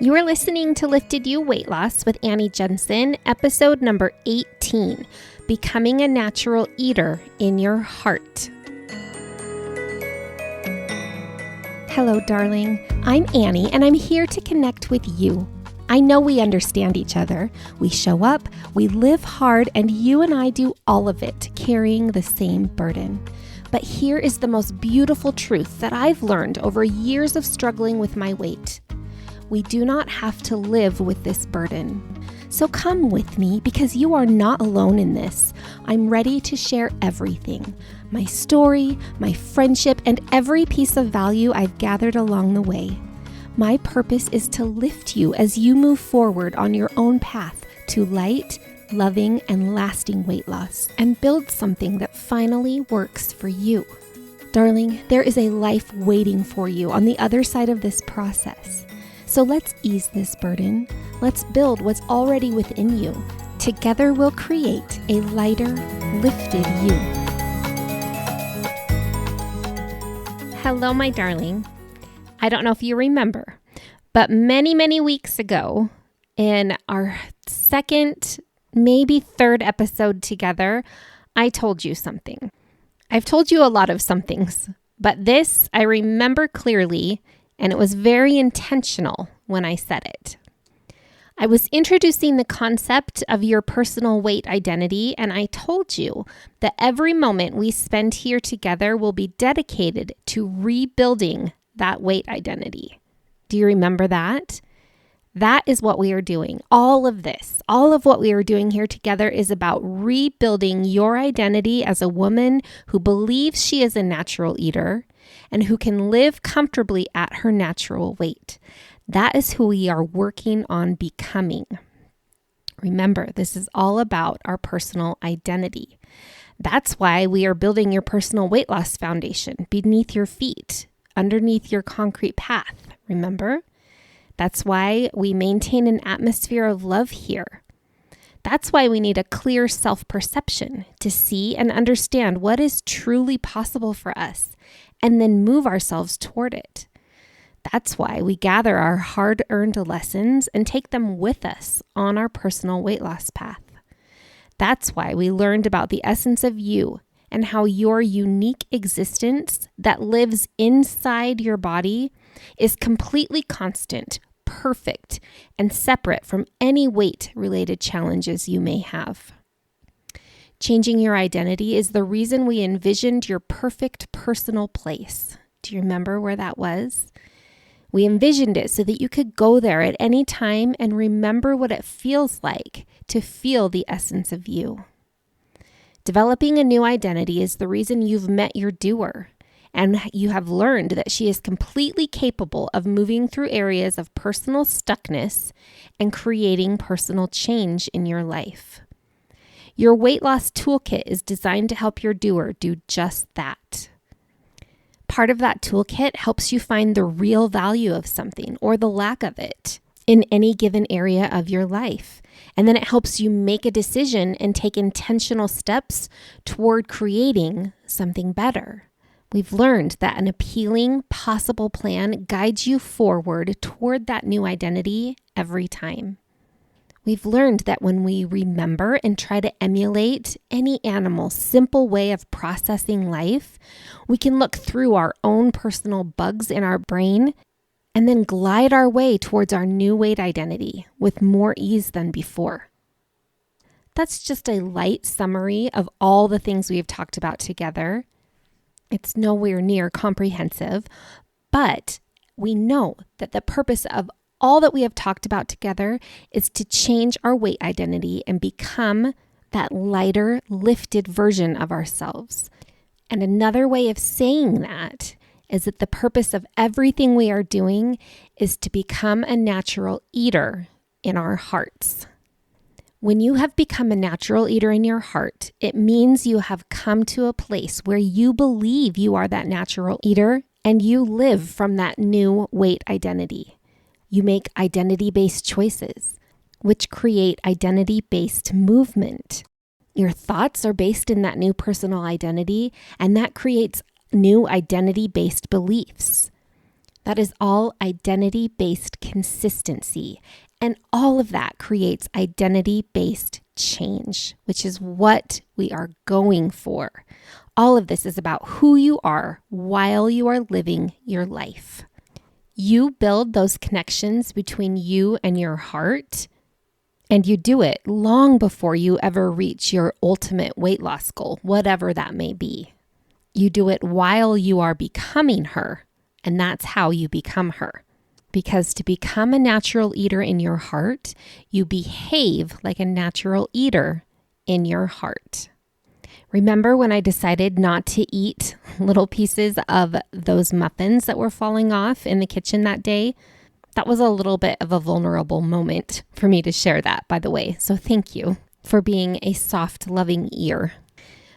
You are listening to Lifted You Weight Loss with Annie Jensen, episode number 18, Becoming a Natural Eater in Your Heart. Hello, darling. I'm Annie, and I'm here to connect with you. I know we understand each other. We show up, we live hard, and you and I do all of it, carrying the same burden. But here is the most beautiful truth that I've learned over years of struggling with my weight. We do not have to live with this burden. So come with me because you are not alone in this. I'm ready to share everything. My story, my friendship, and every piece of value I've gathered along the way. My purpose is to lift you as you move forward on your own path to light, loving, and lasting weight loss and build something that finally works for you. Darling, there is a life waiting for you on the other side of this process. So let's ease this burden. Let's build what's already within you. Together we'll create a lighter, lifted you. Hello, my darling. I don't know if you remember, but many weeks ago, in our second, maybe third episode together, I told you something. I've told you a lot of somethings, but this I remember clearly. And it was very intentional when I said it. I was introducing the concept of your personal weight identity, and I told you that every moment we spend here together will be dedicated to rebuilding that weight identity. Do you remember that? That is what we are doing. All of what we are doing here together is about rebuilding your identity as a woman who believes she is a natural eater and who can live comfortably at her natural weight. That is who we are working on becoming. Remember, this is all about our personal identity. That's why we are building your personal weight loss foundation beneath your feet, underneath your concrete path. Remember? That's why we maintain an atmosphere of love here. That's why we need a clear self-perception to see and understand what is truly possible for us and then move ourselves toward it. That's why we gather our hard-earned lessons and take them with us on our personal weight loss path. That's why we learned about the essence of you and how your unique existence that lives inside your body is completely constant, perfect, and separate from any weight-related challenges you may have. Changing your identity is the reason we envisioned your perfect personal place. Do you remember where that was? We envisioned it so that you could go there at any time and remember what it feels like to feel the essence of you. Developing a new identity is the reason you've met your doer, and you have learned that she is completely capable of moving through areas of personal stuckness and creating personal change in your life. Your weight loss toolkit is designed to help your doer do just that. Part of that toolkit helps you find the real value of something or the lack of it in any given area of your life. And then it helps you make a decision and take intentional steps toward creating something better. We've learned that an appealing, possible plan guides you forward toward that new identity every time. We've learned that when we remember and try to emulate any animal's simple way of processing life, we can look through our own personal bugs in our brain and then glide our way towards our new weight identity with more ease than before. That's just a light summary of all the things we've talked about together. It's nowhere near comprehensive, but we know that the purpose of all that we have talked about together is to change our weight identity and become that lighter, lifted version of ourselves. And another way of saying that is that the purpose of everything we are doing is to become a natural eater in our hearts. When you have become a natural eater in your heart, it means you have come to a place where you believe you are that natural eater and you live from that new weight identity. You make identity-based choices, which create identity-based movement. Your thoughts are based in that new personal identity, and that creates new identity-based beliefs. That is all identity-based consistency. And all of that creates identity-based change, which is what we are going for. All of this is about who you are while you are living your life. You build those connections between you and your heart, and you do it long before you ever reach your ultimate weight loss goal, whatever that may be. You do it while you are becoming her, and that's how you become her. Because to become a natural eater in your heart, you behave like a natural eater in your heart. Remember when I decided not to eat little pieces of those muffins that were falling off in the kitchen that day? That was a little bit of a vulnerable moment for me to share that, by the way. So thank you for being a soft, loving ear.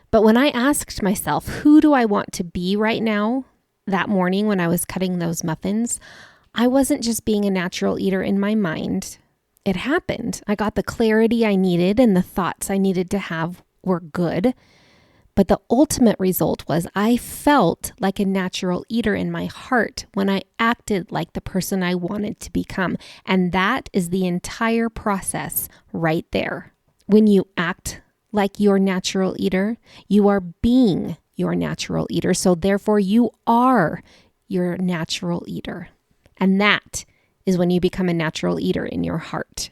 But when I asked myself, who do I want to be right now, that morning when I was cutting those muffins, I wasn't just being a natural eater in my mind. It happened. I got the clarity I needed and the thoughts I needed to have were good. But the ultimate result was I felt like a natural eater in my heart when I acted like the person I wanted to become. And that is the entire process right there. When you act like your natural eater, you are being your natural eater. So therefore you are your natural eater. And that is when you become a natural eater in your heart.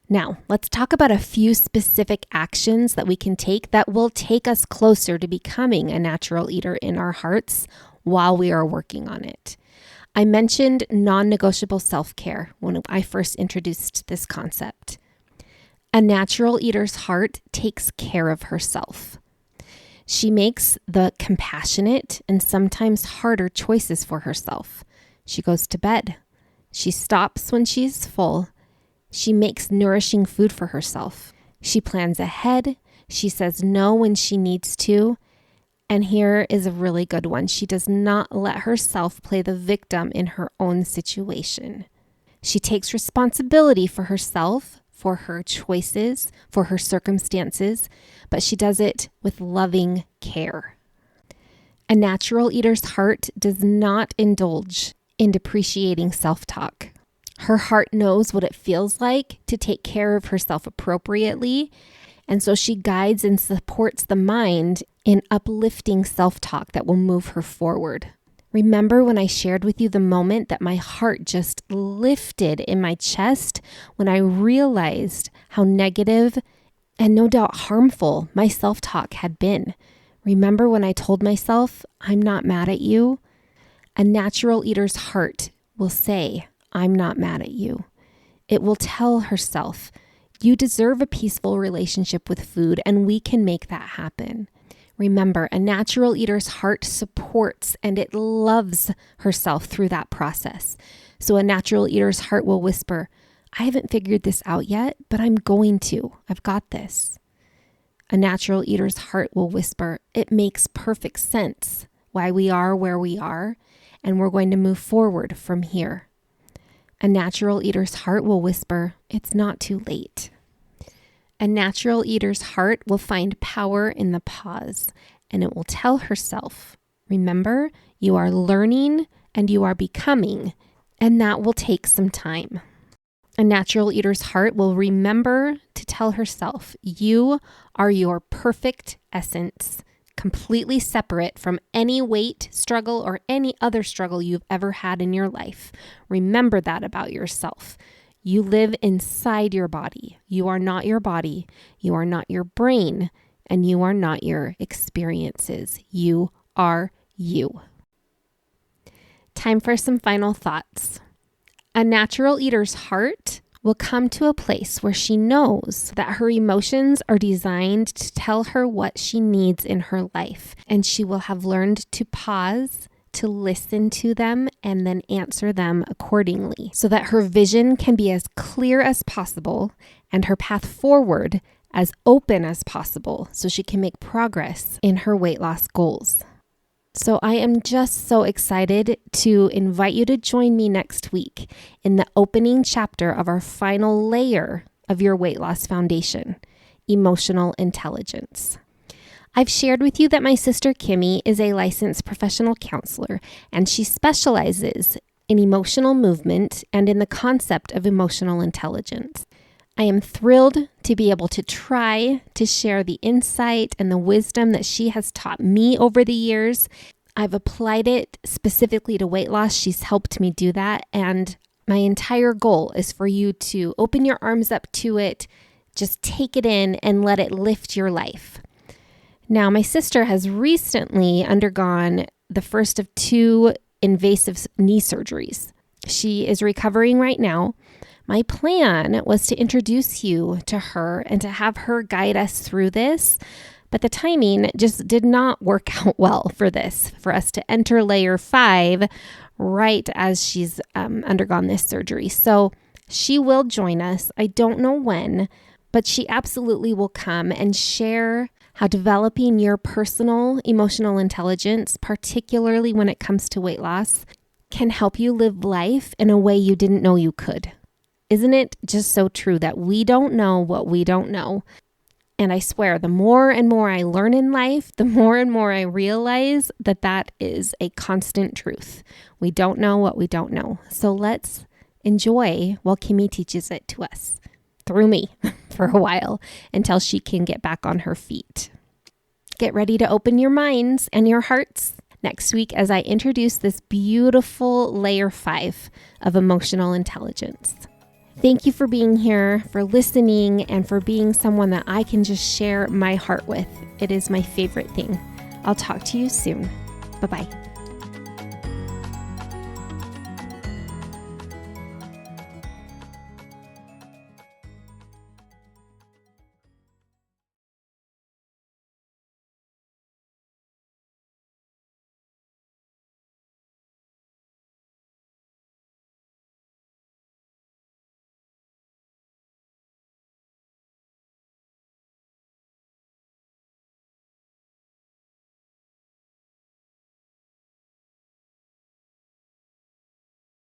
Now, let's talk about a few specific actions that we can take that will take us closer to becoming a natural eater in our hearts while we are working on it. I mentioned non-negotiable self-care when I first introduced this concept. A natural eater's heart takes care of herself. She makes the compassionate and sometimes harder choices for herself. She goes to bed. She stops when she's full. She makes nourishing food for herself. She plans ahead. She says no when she needs to. And here is a really good one. She does not let herself play the victim in her own situation. She takes responsibility for herself, for her choices, for her circumstances, but she does it with loving care. A natural eater's heart does not indulge in depreciating self-talk. Her heart knows what it feels like to take care of herself appropriately, and so she guides and supports the mind in uplifting self-talk that will move her forward. Remember when I shared with you the moment that my heart just lifted in my chest when I realized how negative and no doubt harmful my self-talk had been? Remember when I told myself, I'm not mad at you? A natural eater's heart will say, I'm not mad at you. It will tell herself, you deserve a peaceful relationship with food, and we can make that happen. Remember, a natural eater's heart supports and it loves herself through that process. So a natural eater's heart will whisper, I haven't figured this out yet, but I'm going to. I've got this. A natural eater's heart will whisper, it makes perfect sense why we are where we are, and we're going to move forward from here. A natural eater's heart will whisper, it's not too late. A natural eater's heart will find power in the pause, and it will tell herself, remember, you are learning and you are becoming, and that will take some time. A natural eater's heart will remember to tell herself, you are your perfect essence, completely separate from any weight struggle or any other struggle you've ever had in your life. Remember that about yourself. You live inside your body. You are not your body. You are not your brain. And you are not your experiences. You are you. Time for some final thoughts. A natural eater's heart will come to a place where she knows that her emotions are designed to tell her what she needs in her life, and she will have learned to pause, to listen to them, and then answer them accordingly, so that her vision can be as clear as possible and her path forward as open as possible, so she can make progress in her weight loss goals. So I am just so excited to invite you to join me next week in the opening chapter of our final layer of your weight loss foundation, emotional intelligence. I've shared with you that my sister Kimmy is a licensed professional counselor, and she specializes in emotional movement and in the concept of emotional intelligence. I am thrilled to be able to try to share the insight and the wisdom that she has taught me over the years. I've applied it specifically to weight loss. She's helped me do that, and my entire goal is for you to open your arms up to it, just take it in and let it lift your life. Now, my sister has recently undergone the first of 2 invasive knee surgeries. She is recovering right now. My plan was to introduce you to her and to have her guide us through this, but the timing just did not work out well for us to enter layer 5 right as she's undergone this surgery. So she will join us. I don't know when, but she absolutely will come and share how developing your personal emotional intelligence, particularly when it comes to weight loss, can help you live life in a way you didn't know you could. Isn't it just so true that we don't know what we don't know? And I swear, the more and more I learn in life, the more and more I realize that that is a constant truth. We don't know what we don't know. So let's enjoy while Kimmy teaches it to us through me for a while until she can get back on her feet. Get ready to open your minds and your hearts next week as I introduce this beautiful layer 5 of emotional intelligence. Thank you for being here, for listening, and for being someone that I can just share my heart with. It is my favorite thing. I'll talk to you soon. Bye-bye.